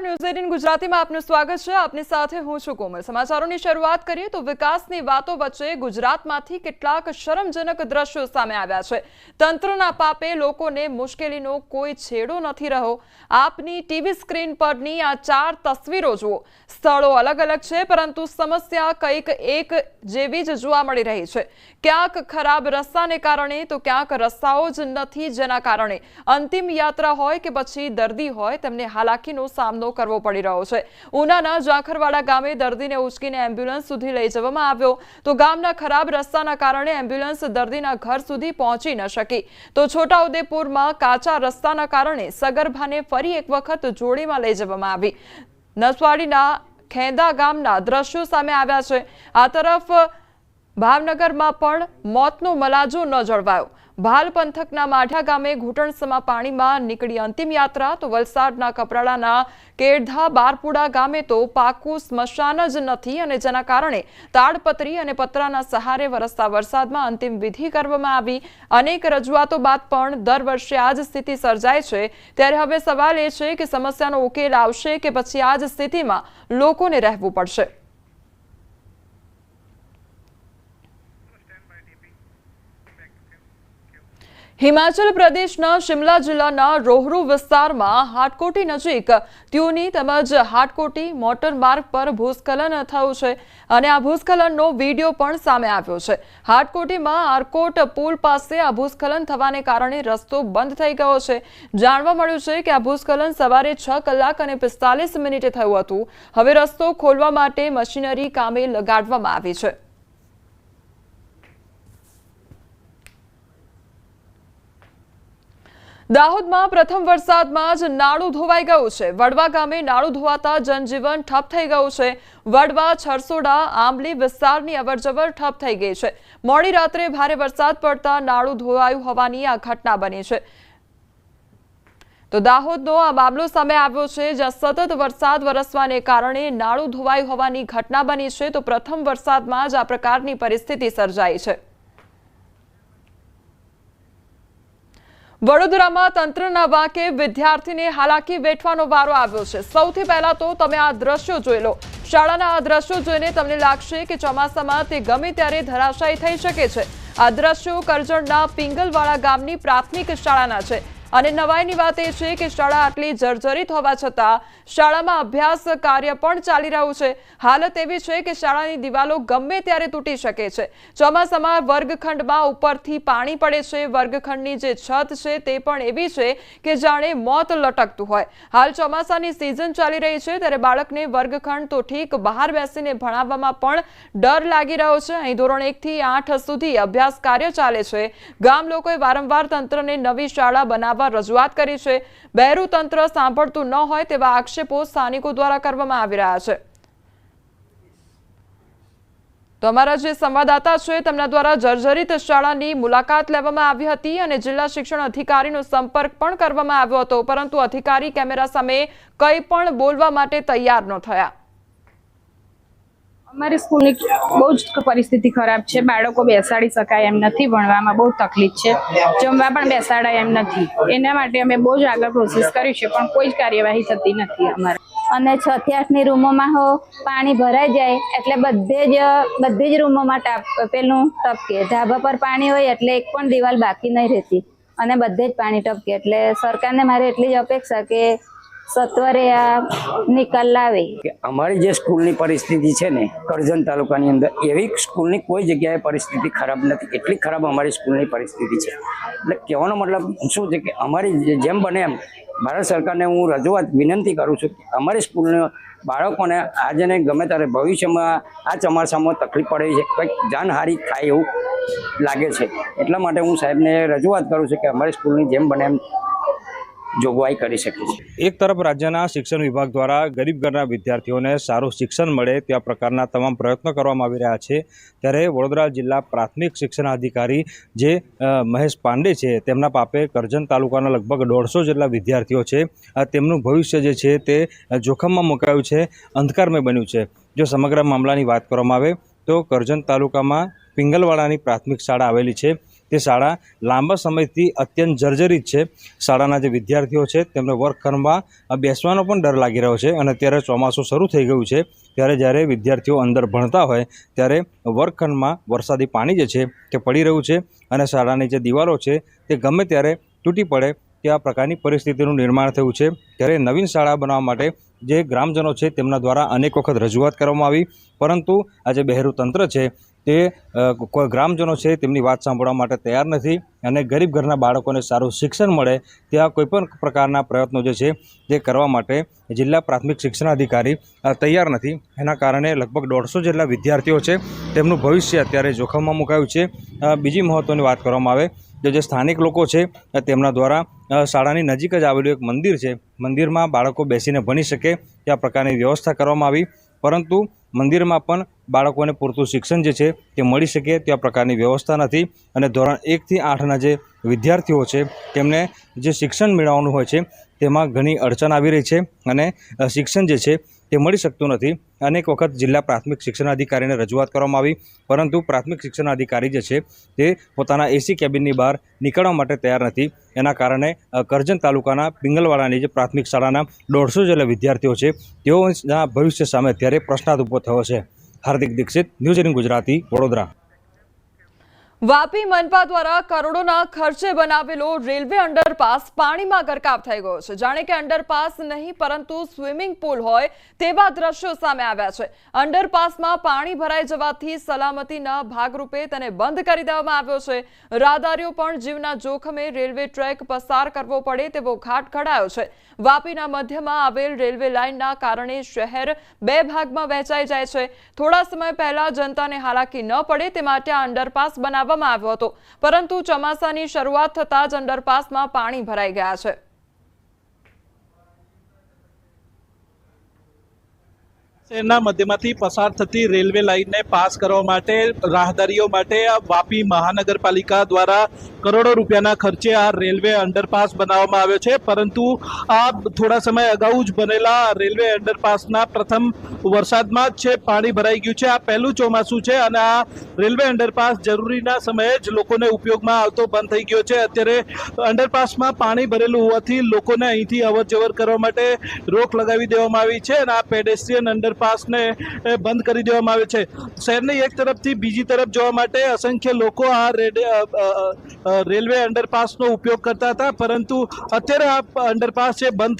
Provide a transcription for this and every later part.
નમસ્કાર, ન્યૂઝ 18 ગુજરાતીમાં આપનું સ્વાગત છે। આપની સાથે હું છું કોમલ। સમાચારોની શરૂઆત કરીએ તો વિકાસની વાતો વચ્ચે ગુજરાતમાંથી કેટલાક શરમજનક દ્રશ્યો સામે આવ્યા છે। તંત્રના પાપે લોકોને મુશ્કેલીનો કોઈ છેડો નથી રહ્યો। આપની ટીવી સ્ક્રીન પરની આ 4 તસવીરો જુઓ। સ્થળો અલગ અલગ છે, પરંતુ સમસ્યા કંઈક એક જેવી જ જોવા મળી રહી છે। ક્યાંક ખરાબ રસ્તાને કારણે તો ક્યાંક રસ્તાઓ જ નથી, જેના કારણે અંતિમ યાત્રા હોય કે પછી દર્દી હોય તેમને હાલાકીનો સામનો કરવો પડી રહ્યો છે। ઉનાના જાખરવાડા ગામે દર્દીને ઉચકીને એમ્બ્યુલન્સ સુધી લઈ જવામાં આવ્યો, તો ગામના ખરાબ રસ્તાના કારણે એમ્બ્યુલન્સ દર્દીના ઘર સુધી પહોંચી ન શકી। તો છોટાઉદેપુરમાં કાચા રસ્તાના કારણે સગર્ભાને ફરી એક વખત જોડીમાં લઈ જવામાં આવી। નસવાડીના ખેંદા ગામના દ્રશ્યો સામે આવ્યા છે। આ તરફ ભાવનગરમાં પણ મોતનો મલાજો ન જળવાયો। ભાલ પંથકના માઢા ગામે ઘૂંટણસમા પાણીમાં નીકળી અંતિમ યાત્રા, તો વલસાડના કપરાડાના કેડધા બારપુડા ગામે તો પાકું સ્મશાન જ નથી, અને જેના કારણે તાડપત્રી અને પતરાના સહારે વરસતા વરસાદમાં અંતિમ વિધિ કરવામાં આવી। અનેક રજૂઆતો બાદ પણ દર વર્ષે આ જ સ્થિતિ સર્જાય છે, ત્યારે હવે સવાલ એ છે કે સમસ્યાનો ઉકેલ આવશે કે પછી આ જ સ્થિતિમાં લોકોને રહેવું પડશે। हिमाचल प्रदेशના शिमला जिल्लाના રોહરુ વિસ્તારમાં હાટકોટી નજીક ત્યુની તેમજ હાટકોટી મોટર માર્ગ પર ભૂસ્ખલન થયું છે, અને આ ભૂસ્ખલનનો વિડીયો પણ સામે આવ્યો છે। હાટકોટીમાં આરકોટ પુલ પાસે આ ભૂસ્ખલન થવાને કારણે રસ્તો બંધ થઈ ગયો છે। જાણવા મળ્યું છે કે આ ભૂસ્ખલન સવારે 6 કલાક અને 45 મિનિટે થયું હતું। હવે રસ્તો ખોલવા માટે મશીનરી કામે લગાડવામાં આવી છે। દાહોદમાં પ્રથમ વરસાદમાં જ નાળું ધોવાઈ ગયું છે। વડવા ગામે નાળું ધોવાતા જનજીવન ઠપ થઈ ગયું છે। વડવા, છરસોડા, આંબલી વિસ્તારની અવરજવર ઠપ થઈ ગઈ છે। મોડી રાત્રે ભારે વરસાદ પડતા નાળું ધોવાયું હોવાની આ ઘટના બની છે। તો દાહોદનો આ મામલો સામે આવ્યો છે, જ્યાં સતત વરસાદ વરસવાને કારણે નાળું ધોવાયું હોવાની ઘટના બની છે। તો પ્રથમ વરસાદમાં જ આ પ્રકારની પરિસ્થિતિ સર્જાઈ છે। વડોદરામાં તંત્રના વાંકે વિદ્યાર્થીને હાલાકી વેઠવાનો વારો આવ્યો છે। સૌથી પહેલા તો તમે આ દ્રશ્યો જોઈ લો। શાળાના આ દ્રશ્યો જોઈને તમને લાગશે કે ચોમાસામાં તે ગમે ત્યારે ધરાશાયી થઈ શકે છે। આ દ્રશ્યો કરજણના પિંગલવાડા ગામની પ્રાથમિક શાળાના છે, અને નવાઈની વાત એ છે કે શાળા આટલી જર્જરિત હોવા છતાં શાળામાં અભ્યાસ કાર્ય પણ ચાલી રહ્યું છે। હાલત એવી છે કે શાળાની દિવાલો ગમે ત્યારે તૂટી શકે છે। ચોમાસામાં વર્ગખંડમાં ઉપરથી પાણી પડે છે। વર્ગખંડની જે છત છે તે પણ એવી છે કે જાણે મોત લટકતું હોય। હાલ ચોમાસાની સિઝન ચાલી રહી છે, ત્યારે બાળકને વર્ગખંડ તો ઠીક, બહાર બેસીને ભણાવવામાં પણ ડર લાગી રહ્યો છે। અહીં ધોરણ 1 થી 8 સુધી અભ્યાસ કાર્ય ચાલે છે। ગામ લોકોએ વારંવાર તંત્રને નવી શાળા બનાવવા રજૂઆત કરી છે। બહેરું તંત્ર સાંભળતું ન હોય તેવા આક્ષેપો સ્થાનિકો દ્વારા કરવામાં આવી રહ્યા છે। તો અમારા જે સંવાદદાતા છે તેમના દ્વારા જર્જરિત શાળાની મુલાકાત લેવામાં આવી હતી, અને જિલ્લા શિક્ષણ અધિકારીનો સંપર્ક પણ કરવામાં આવ્યો હતો, પરંતુ અધિકારી કેમેરા સામે કંઈ પણ બોલવા માટે તૈયાર ન થયા। અમારી સ્કૂલની બહુ જ પરિસ્થિતિ ખરાબ છે। બાળકો બેસાડી શકાય એમ નથી, ભણવામાં બહુ તકલીફ છે, જમવા પણ બેસાડાય એમ નથી। એના માટે અમે બહુ જ આગળ પ્રોસેસ કરી છે, પણ કોઈ જ કાર્યવાહી થતી નથી અમારે। અને 6 થી 8 ની રૂમોમાં પાણી ભરાઈ જાય એટલે બધી જ રૂમોમાં પેલું ટપકે। ધાબા પર પાણી હોય એટલે એક પણ દિવાલ બાકી નહીં રહેતી, અને બધે જ પાણી ટપકે। એટલે સરકારને મારે એટલી જ અપેક્ષા કે સત્વરે આ નિકાલ લાવે। અમારી જે સ્કૂલની પરિસ્થિતિ છે ને કરજણ તાલુકાની અંદર, એવી સ્કૂલની કોઈ જગ્યાએ પરિસ્થિતિ ખરાબ નથી, એટલી ખરાબ અમારી સ્કૂલની પરિસ્થિતિ છે। એટલે કહેવાનો મતલબ શું છે કે અમારી જેમ બને એમ ભારત સરકારને હું રજૂઆત વિનંતી કરું છું કે અમારી સ્કૂલના બાળકોને આજે ને ગમે ત્યારે ભવિષ્યમાં આ ચોમાસામાં તકલીફ પડે છે, કંઈક જાનહાનિ થાય એવું લાગે છે। એટલા માટે હું સાહેબને રજૂઆત કરું છું કે અમારી સ્કૂલની જેમ બને એમ જોગવાઈ કરી શકે છે। એક તરફ રાજ્યના શિક્ષણ વિભાગ દ્વારા ગરીબ ઘરના વિદ્યાર્થીઓને સારું શિક્ષણ મળે ત્યાં પ્રકારના તમામ પ્રયત્નો કરવામાં આવી રહ્યા છે, ત્યારે વડોદરા જિલ્લા પ્રાથમિક શિક્ષણ અધિકારી જે મહેશ પાંડે છે તેમના પાપે કરજણ તાલુકાના લગભગ 150 જેટલા વિદ્યાર્થીઓ છે, તેમનું ભવિષ્ય જે છે તે જોખમમાં મુકાયું છે, અંધકારમય બન્યું છે। જો સમગ્ર મામલાની વાત કરવામાં આવે તો કરજણ તાલુકામાં પિંગલવાડાની પ્રાથમિક શાળા આવેલી છે, તે શાળા લાંબા સમયથી અત્યંત જર્જરિત છે. શાળાના જે વિદ્યાર્થીઓ છે તેમને વર્ગખંડમાં બેસવાનો પણ ડર લાગી રહ્યો છે અને અત્યારે ચોમાસું શરૂ થઈ ગયું છે ત્યારે જ્યારે વિદ્યાર્થીઓ અંદર ભણતા હોય ત્યારે વર્ગખંડમાં વરસાદી પાણી જે છે તે પડી રહ્યું છે અને શાળાની જે દિવાલો છે તે ગમે ત્યારે તૂટી પડે તે આ પ્રકારની પરિસ્થિતિનું નિર્માણ થયું છે. ત્યારે નવીન શાળા બનાવવા માટે જે ગ્રામજનો છે તેમના દ્વારા અનેક વખત રજૂઆત કરવામાં આવી, પરંતુ આ જે બહેરું તંત્ર છે તે કોઈ ગ્રામજનો છે તેમની વાત સાંભળવા માટે તૈયાર નથી અને ગરીબ ઘરના બાળકોને સારું શિક્ષણ મળે ત્યાં કોઈપણ પ્રકારના પ્રયત્નો જે છે તે કરવા માટે જિલ્લા પ્રાથમિક શિક્ષણાધિકારી તૈયાર નથી. એના કારણે લગભગ 150 જેટલા વિદ્યાર્થીઓ છે તેમનું ભવિષ્ય અત્યારે જોખમમાં મુકાયું છે. બીજી મહત્ત્વની વાત કરવામાં આવે તો જે સ્થાનિક લોકો છે તેમના દ્વારા શાળાની નજીક જ આવેલું એક મંદિર છે, મંદિરમાં બાળકો બેસીને ભણી શકે ત્યાં પ્રકારની વ્યવસ્થા કરવામાં આવી, પરંતુ મંદિરમાં પણ બાળકોને પૂરતું શિક્ષણ જે છે તે મળી શકે ત્યાં પ્રકારની વ્યવસ્થા નથી અને ધોરણ 1 થી 8ના જે વિદ્યાર્થીઓ છે તેમને જે શિક્ષણ મેળવવાનું હોય છે તેમાં ઘણી અડચણ આવી રહી છે અને શિક્ષણ જે છે તે મળી શકતું નથી. અનેક વખત જિલ્લા પ્રાથમિક શિક્ષણાધિકારીને રજૂઆત કરવામાં આવી, પરંતુ પ્રાથમિક શિક્ષણાધિકારી જે છે તે પોતાના એસી કેબિનની બહાર નીકળવા માટે તૈયાર નથી. એના કારણે કરજણ તાલુકાના પિંગલવાડાની જે પ્રાથમિક શાળાના 150 જેટલા વિદ્યાર્થીઓ છે તેઓના ભવિષ્ય સામે અત્યારે પ્રશ્નાર્થ ઊભો થયો છે. હાર્દિક દીક્ષિત, ન્યૂઝ 18 ગુજરાતી, વડોદરા. વાપી મનપા દ્વારા કરોડોના ખર્ચે બનાવેલો રેલવે અંડરપાસ પાણીમાં ગરકાવ થઈ ગયો છે. જાણે કે અંડરપાસ નહીં પરંતુ સ્વિમિંગ પુલ હોય તેવા દ્રશ્યો સામે આવ્યા છે. અંડરપાસમાં પાણી ભરાઈ જવાથી સલામતીના ભાગરૂપે તેને બંધ કરી દેવામાં આવ્યો છે. રાહદારીઓ પણ જીવના જોખમે રેલવે ટ્રેક પસાર કરવો પડે તેવો ઘાટ ઘડાયો છે. વાપીના મધ્યમાં આવેલ રેલવે લાઇનના કારણે શહેર 2 ભાગમાં વહેંચાઈ જાય છે. થોડા સમય પહેલા જનતાને હાલાકી ન પડે તે માટે આ અંડરપાસ બનાવવામાં આવ્યો હતો, પરંતુ ચોમાસાની શરૂઆત થતાં જ અંડરપાસમાં પાણી ભરાઈ ગયા છે. શહેરના મધ્યમાંથી પસાર થતી રેલવે લાઇનને પાસ કરવા માટે રાહદારીઓ માટે વાપી મહાનગરપાલિકા દ્વારા કરોડો રૂપિયાના ખર્ચે આ રેલવે અંડરપાસ બનાવવામાં આવ્યો છે, પરંતુ આ થોડા સમય અગાઉ જ બનેલા રેલવે અંડરપાસના પ્રથમ વરસાદમાં જ છે પાણી ભરાઈ ગયું છે. આ પહેલું ચોમાસું છે અને આ રેલવે અંડરપાસ જરૂરીના સમયે જ લોકોને ઉપયોગમાં આવતો બંધ થઈ ગયો છે. અત્યારે અંડરપાસમાં પાણી ભરેલું હોવાથી લોકોને અહીંથી અવર જવર કરવા માટે રોક લગાવી દેવામાં આવી છે અને આ પેડેસ્ટ્રીયન અંડરપાસને બંધ કરી દેવામાં આવે છે. શહેરની એક તરફથી બીજી તરફ જવા માટે અસંખ્ય લોકો આ રેલવે અંડરપાસનો ઉપયોગ કરતા હતા, પરંતુ અત્યારે આ અંડરપાસ છે બંધ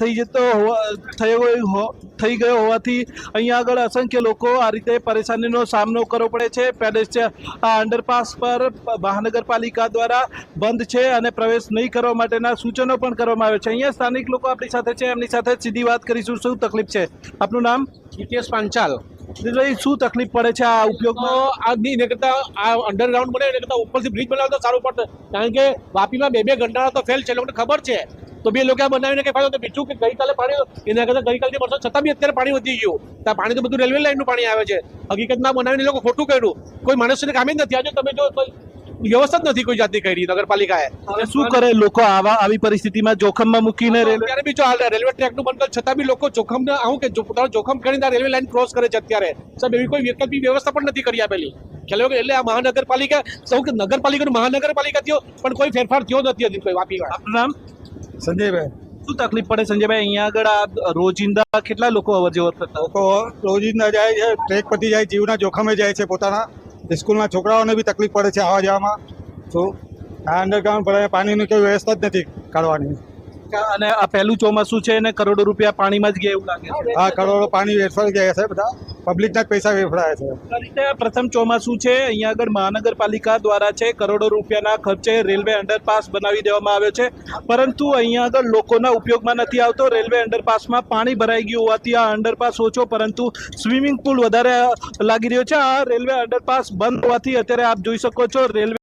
થઈ ગયો હોવાથી અહીંયા આગળ અસંખ્ય લોકો આ રીતે પરેશાનીનો સામનો કરવો પડે છે. પેડેસ્ટ્રીયન આ અંડરપાસ પર મહાનગરપાલિકા દ્વારા બંધ છે અને પ્રવેશ નહીં કરવા માટેના સૂચનો પણ કરવામાં આવે છે. અહીંયા સ્થાનિક લોકો આપણી સાથે છે, એમની સાથે સીધી વાત કરીશું. શું તકલીફ છે? આપનું નામ? હિતેશ પાંચાલ. શું તકલીફ પડે છે આ ઉપયોગમાં? આજની એને કરતા આ અંડરગ્રાઉન્ડ બને એને કરતા ઉપરથી બ્રિજ બનાવે તો સારું પડશે, કારણ કે વાપીમાં 2 ઘંટાળા તો ફેલ છે, લોકોને ખબર છે. તો બે લોકો બનાવીને કઈ ફાયદો? બીજું કે ગઈકાલે પાણી એના કરતા ગઈકાલથી વર્ષો છતાં બી અત્યારે પાણી વધી ગયું. ત્યાં પાણી તો બધું રેલવે લાઈનનું પાણી આવે છે. હકીકતમાં બનાવીને લોકો ખોટું કર્યું, કોઈ માણસને કામે જ નથી. આજે તમે જો વ્યવસ્થા જ નથી કોઈ જાતની કરી નગરપાલિકાએ. શું કરે લોકો આવી પરિસ્થિતિમાં જોખમમાં મૂકીને અત્યારે બી જો રેલવે ટ્રેકનું બંધ છતાં બી લોકો જોખમને આવું કે જોખમ કરીને રેલવે લાઈન ક્રોસ કરે છે. અત્યારે સાહેબ એવી કોઈ વૈકલ્પિક વ્યવસ્થા પણ નથી કરી આપેલી. ખ્યાલ એટલે આ મહાનગરપાલિકા સૌ કે નગરપાલિકાનું મહાનગરપાલિકા થયો પણ કોઈ ફેરફાર થયો નથી હજી કોઈ વાપી. આપનું નામ? સંજયભાઈ. શું તકલીફ પડે સંજયભાઈ? અહીંયા આગળ આ રોજિંદા કેટલા લોકો અવર જવર કરતા? લોકો રોજિંદા જાય છે, ટ્રેક પરથી જાય, જીવના જોખમે જાય છે. પોતાના સ્કૂલના છોકરાઓને બી તકલીફ પડે છે આવવા જવામાં. તો આ અંડરગ્રાઉન્ડ પર પાણીની કોઈ વ્યવસ્થા જ નથી કાઢવાની. અને આ પહેલું ચોમાસું છે અને કરોડો રૂપિયા પાણીમાં જ ગયા એવું લાગે છે. આ કરોડો પાણી વેડફાઈ ગયા છે, બધા પબ્લિકના જ પૈસા વેડફાયા છે. આ રીતે પ્રથમ ચોમાસું છે, અહીંયા આગળ મહાનગરપાલિકા દ્વારા છે કરોડો રૂપિયાના ખર્ચે રેલવે અંડરપાસ બનાવી દેવામાં આવ્યો છે, પરંતુ અહીંયા આગળ લોકોના ઉપયોગમાં નથી આવતો. રેલવે અંડરપાસમાં પાણી ભરાઈ ગયું હોવાથી આ અંડરપાસ ઓછો, પરંતુ સ્વિમિંગ પુલ વધારે લાગી રહ્યો છે. આ રેલવે અંડરપાસ બંધ હોવાથી અત્યારે આપ જોઈ શકો છો રેલવે